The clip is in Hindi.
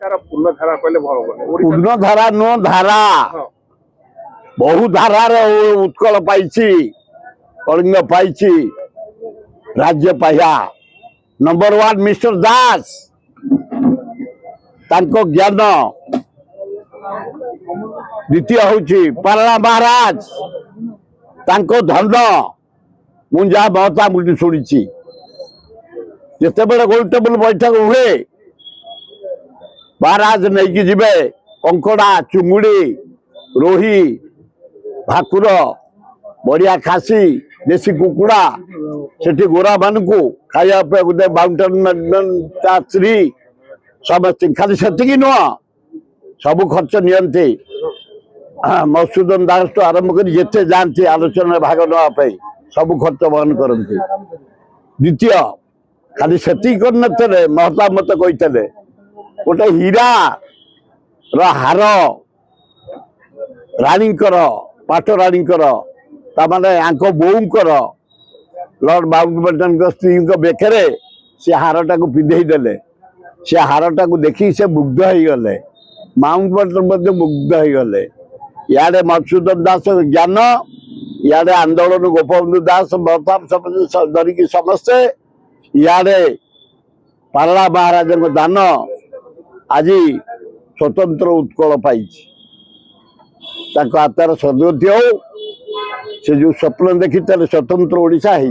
पूर्णधारा कहले भल पूर्ण धारा नो धारा बहु धारार उत्कल पाइछि कलिंग पाइछि राज्य पाया नंबर 1 मिस्टर दास तांको ज्ञान द्वितीय हूँ पारला महाराज तांको धन मुझा महता मुझे शुणी जिते बड़े गोल टेबल बैठक हुए महाराज नहीं जी कंकड़ा चुंगुड़ी रोही भाकुर बढ़िया खासी देशी कुकुड़ा से गोरा मान को खाया गोटे माउंटेन स्त्री समस्त खाली से नुह सब खर्च नियंती मधुसूदन दास तो आरंभ कर जिते जाती आलोचना भाग नापी सब खर्च बहन करती द्वितीय खाली से कर महता मत कही गोटे हीरा हार राणीकर पाट राणीकर ताको बोऊंकर लॉर्ड माउंटबेटन स्त्री बेकरे से हारटा को पिंधे देले से हारटा को देखी से मुग्ध हो गले माउंटबेटन मुग्ध हो गले इे मधुसूदन दास ज्ञान इे आंदोलन गोपबंधु दास धरिकी समस्ते इे पारला महाराज दान आज स्वतंत्र उत्कल पाई आत्मार सदगति हो से जो स्वप्न देखी स्वतंत्र ओडिशा है।